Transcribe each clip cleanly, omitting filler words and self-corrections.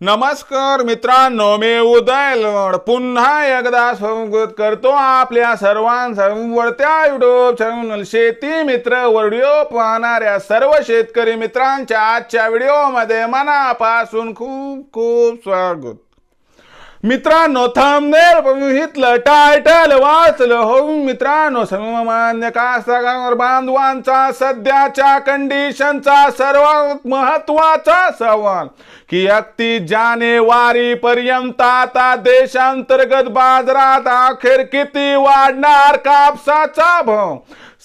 नमस्कार मित्रांनो, मी उदय लोड पुन्हा एकदा स्वागत करतो आपल्या सर्वांवरत्या युट्यूब चॅनल शेती मित्र व्हिडिओ पाहणाऱ्या सर्व शेतकरी मित्रांच्या आजच्या व्हिडिओमध्ये मनापासून खूप खूप स्वागत. मित्रांनो, थंबनेल बघितलं, टायटल वाचलं हो मित्रांनो. सर्वमान्य कास्तकार बांधवांचा सध्याच्या कंडिशनचा सर्वात महत्वाचा सवाल की 31 जानेवारी पर्यंत आता देशांतर्गत बाजारात अखेर किती वाढणार कापसाचा भाव.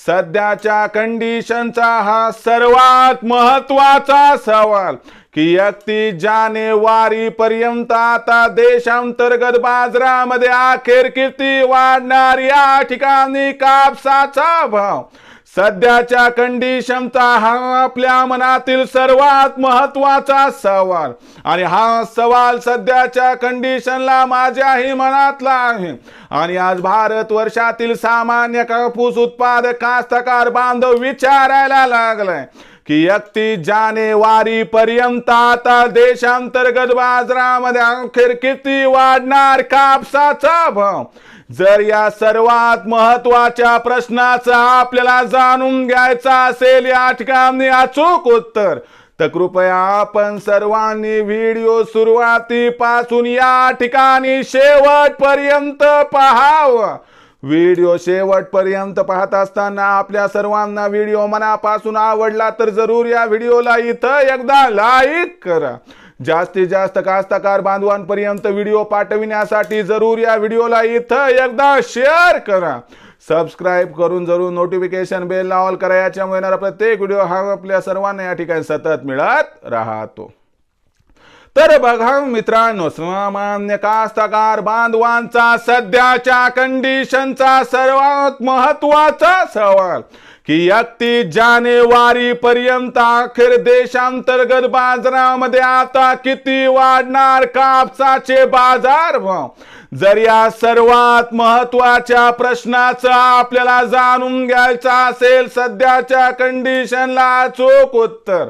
सध्याच्या कंडिशनचा हा सर्वात महत्वाचा सवाल की 31 जानेवारी पर्यंत आता देशांतर्गत बाजारामध्ये अखेर किती वाढणार या ठिकाणी कापसाचा भाव. सध्याच्या कंडिशनचा हा आपल्या मनातील सर्वात महत्वाचा सवाल आणि हा सवाल सध्याच्या कंडिशनला माझ्याही मनातला आहे. आणि आज भारत वर्षातील सामान्य कापूस उत्पादक कास्तकार बांधव विचारायला लागलाय की 31 जानेवारी पर्यंत आता देशांतर्गत बाजारामध्ये अखेर किती वाढणार कापसाचा भाव. जर या सर्वात महत्वाच्या प्रश्नाचं आपल्याला जाणून घ्यायचं असेल या ठिकाणी अचूक उत्तर, तर कृपया आपण सर्वांनी व्हिडिओ सुरुवातीपासून या ठिकाणी शेवटपर्यंत पाहावं. व्हिडिओ शेवटपर्यंत पाहत असताना आपल्या सर्वांना व्हिडिओ मनापासून आवडला तर जरूर या व्हिडिओला इथं एकदा लाईक करा. जास्तीत जास्त कास्तकार बांधवांपर्यंत व्हिडिओ पाठविण्यासाठी जरूर या व्हिडिओला इथं एकदा शेअर करा. सबस्क्राईब करून जरूर नोटिफिकेशन बेल ऑल करा. याच्यामुळे येणारा प्रत्येक व्हिडिओ हा आपल्या सर्वांना या ठिकाणी सतत मिळत राहतो. तर बघा मित्रांनो, सामान्य कास्तकार बांधवांचा सध्याच्या कंडिशनचा सर्वात महत्वाचा सवाल की 31 जानेवारी पर्यंत अखेर देशांतर्गत बाजारामध्ये आता किती वाढणार कापसाचे बाजारभाव. जर या सर्वात महत्वाच्या प्रश्नाचं आपल्याला जाणून घ्यायचं असेल सध्याच्या कंडिशनला अचूक उत्तर,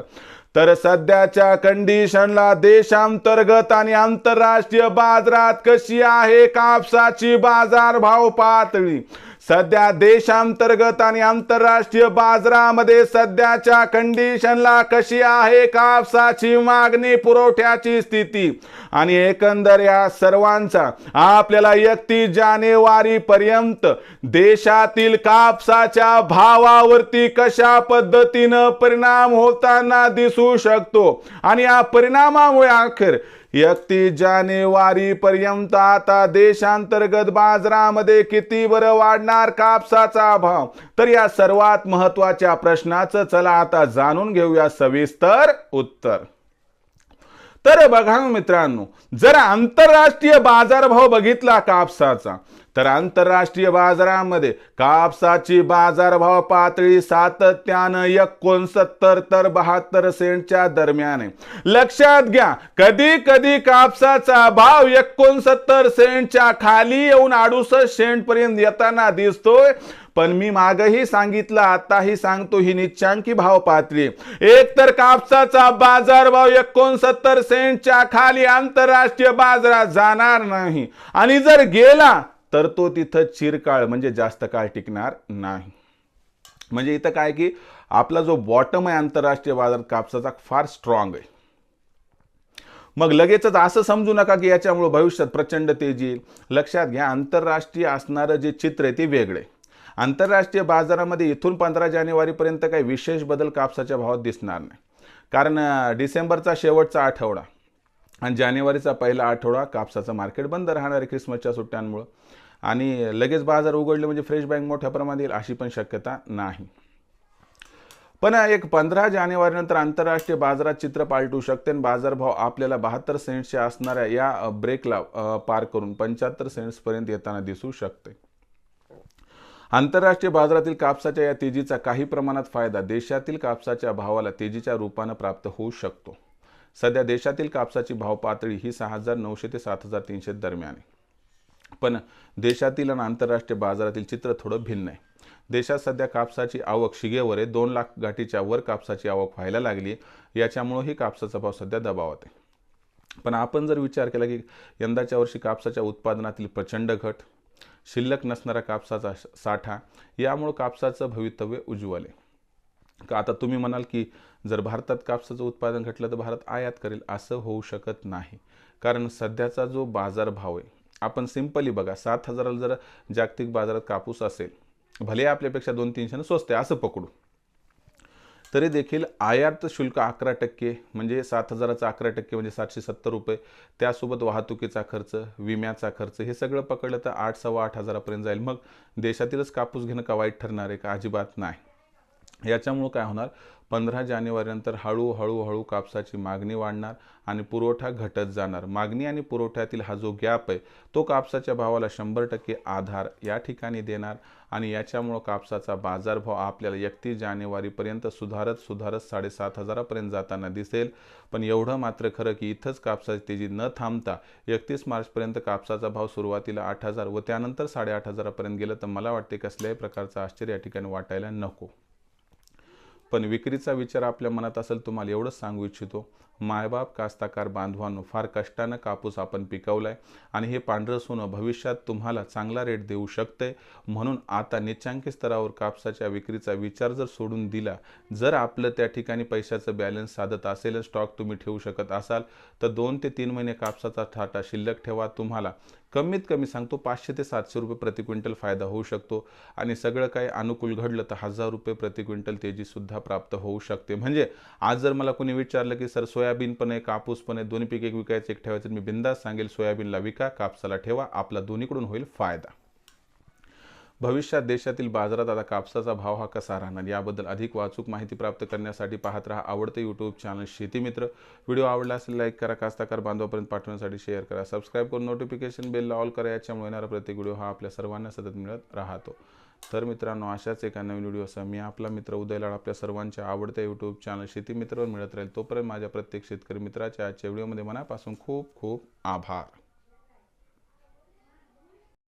तर सध्याच्या कंडिशनला देशांतर्गत आणि आंतरराष्ट्रीय बाजारात कशी आहे कापसाची बाजारभाव पातळी. सध्या देशांतर्गत आणि आंतरराष्ट्रीय बाजारामध्ये सध्याच्या कंडिशनला कशी आहे कापसाची मागणी पुरवठ्याची स्थिती आणि एकंदर या सर्वांचा आपल्याला 31 जानेवारी पर्यंत देशातील कापसाच्या भावावरती कशा पद्धतीनं परिणाम होताना दिसू शकतो. आणि या परिणामामुळे अखेर 31 जानेवारी पर्यंत आता देशांतर्गत बाजारामध्ये किती बरं वाढणार कापसाचा भाव. तर या सर्वात महत्वाच्या प्रश्नाचं चला आता जाणून घेऊया सविस्तर उत्तर. तर बघा मित्रांनो, जर आंतरराष्ट्रीय बाजारभाव बघितला कापसाचा, तर आंतरराष्ट्रीय बाजारामध्ये कापसाची बाजारभाव पातळी सातत्यानं 69 तर 72 सेंटच्या दरम्यान आहे. लक्षात घ्या, कधी कधी कापसाचा भाव 69 सेंटच्या खाली येऊन 68 सेंट पर्यंत येताना दिसतोय. पण मी मागही सांगितलं, आताही सांगतो, ही निच्चांकी भाव पातळी. एक तर कापसाचा बाजारभाव 69 सेंटच्या खाली आंतरराष्ट्रीय बाजारात जाणार नाही आणि जर गेला तर तो तिथं चिरकाळ म्हणजे जास्त काळ टिकणार नाही. म्हणजे इथं काय की आपला जो बॉटम आहे आंतरराष्ट्रीय बाजारात कापसाचा फार स्ट्रॉंग आहे. मग लगेचच असं समजू नका की याच्यामुळे भविष्यात प्रचंड तेजी येईल. लक्षात घ्या, आंतरराष्ट्रीय असणारं जे चित्र आहे ते वेगळे. आंतरराष्ट्रीय बाजारामध्ये इथून 15 जानेवारीपर्यंत काही विशेष बदल कापसाच्या भावात दिसणार नाही. कारण डिसेंबरचा शेवटचा आठवडा आणि जानेवारीचा पहिला आठवडा कापसाचं मार्केट बंद राहणार आहे ख्रिसमसच्या सुट्ट्यांमुळे. आणि लगेच बाजार उघडले म्हणजे फ्रेश बँक मोठ्या प्रमाणात येईल अशी पण शक्यता नाही. पण एक 15 जानेवारी नंतर आंतरराष्ट्रीय बाजारात चित्र पालटू शकते आणि बाजारभाव आपल्याला 72 सेंट्सचे असणाऱ्या या ब्रेकला पार करून 75 सेंट्स पर्यंत येताना दिसू शकते. आंतरराष्ट्रीय बाजारातील कापसाच्या या तेजीचा काही प्रमाणात फायदा देशातील कापसाच्या भावाला तेजीच्या रूपाने प्राप्त होऊ शकतो. सध्या देशातील कापसाची भाव पातळी ही 6,900 ते 7,300 दरम्यान आहे. पण देशातील आणि आंतरराष्ट्रीय बाजारातील चित्र थोडं भिन्न आहे. देशात सध्या कापसाची आवक शिगेवर आहे. 2 लाख गाठीच्या वर कापसाची आवक व्हायला लागली. याच्यामुळे ही कापसाचा भाव सध्या दबावात आहे. पण आपण जर विचार केला की यंदाच्या वर्षी कापसाच्या उत्पादनातील प्रचंड घट, शिल्लक नसणारा कापसाचा साठा, यामुळे कापसाचं भवितव्य उज्ज्वल आहे. का आता तुम्ही म्हणाल की जर भारतात कापसाचं उत्पादन घटलं तर भारत आयात करेल, असं होऊ शकत नाही. कारण सध्याचा जो बाजारभाव आहे, आपण सिंपली बघा, 7,000ला जर जागतिक बाजारात कापूस असेल, भले आपल्यापेक्षा 200-300 स्वस्त आहे असं पकडू, तरी देखील आयात शुल्क 11%, म्हणजे 7,000चा 11% म्हणजे 770 रुपये, त्यासोबत वाहतुकीचा खर्च, विम्याचा खर्च, हे सगळं पकडलं तर 8,000-8,500पर्यंत जाईल. मग देशातीलच कापूस घेणं का वाईट ठरणार आहे का? अजिबात नाही. याच्यामुळं काय होणार, 15 जानेवारीनंतर हळूहळू कापसाची मागणी वाढणार आणि पुरवठा घटत जाणार. मागणी आणि पुरवठ्यातील हा जो गॅप आहे तो कापसाच्या भावाला 100% आधार या ठिकाणी देणार आणि याच्यामुळं कापसाचा बाजारभाव आपल्याला 31 जानेवारीपर्यंत सुधारत 7,500पर्यंत जाताना दिसेल. पण एवढं मात्र खरं की इथंच कापसाची तेजी न थांबता 31 मार्चपर्यंत कापसाचा भाव सुरुवातीला 8,000 व त्यानंतर 8,500पर्यंत गेलं तर मला वाटते कसल्याही प्रकारचं आश्चर्य या ठिकाणी वाटायला नको. पण विक्रीचा विचार आपल्या मनात असेल, तुम्हाला एवढंच सांगू इच्छितो, मायबाप कास्तकार बांधवांनो, फार कष्टानं कापूस आपण पिकवलाय आणि हे पांढरं सोनं भविष्यात तुम्हाला चांगला रेट देऊ शकते. म्हणून आता निच्चांकी स्तरावर कापसाच्या विक्रीचा विचार जर सोडून दिला, जर आपलं त्या ठिकाणी पैशाचं बॅलन्स साधत असेल, स्टॉक तुम्ही ठेवू शकत असाल, तर 2 ते 3 महिने कापसाचा साठा शिल्लक ठेवा. तुम्हाला कमीत कमी सांगतो 500 ते 700 रुपये प्रति क्विंटल फायदा होऊ शकतो आणि सगळं काही अनुकूल घडलं तर 1,000 रुपये प्रति क्विंटल तेजीसुद्धा प्राप्त होऊ शकते. म्हणजे आज जर मला कोणी विचारलं की सर सोयाबीन पण आहे, कापूस पण आहे, दोन्ही पीक एक विकायचं एक ठेवायचं, मी बिंदास सांगेल सोयाबीनला विका, कापसाला ठेवा, आपला दोन्हीकडून होईल फायदा. भविष्यात देशातील बाजारात आता कापसाचा भाव हा कसा राहणार याबद्दल अधिक वाचूक माहिती प्राप्त करण्यासाठी पाहत रहा आवडते यूट्यूब चॅनल शेतीमित्र. व्हिडिओ आवडला असेल लाईक करा, कास्तकार बांधवापर्यंत पाठवण्यासाठी शेअर करा, सबस्क्राईब करून नोटिफिकेशन बेलला ऑल करा. याच्यामुळे येणारा प्रत्येक व्हिडिओ हा आपल्या सर्वांना सतत मिळत राहतो. तर मित्रांनो, अशाच एका नवीन व्हिडिओसह मी आपला मित्र उदय लाड आपल्या सर्वांच्या आवडत्या यूट्यूब चॅनल शेतीमित्रवर मिळत राहील. तोपर्यंत माझ्या प्रत्येक शेतकरी मित्राच्या आजच्या व्हिडिओमध्ये मनापासून खूप खूप आभार.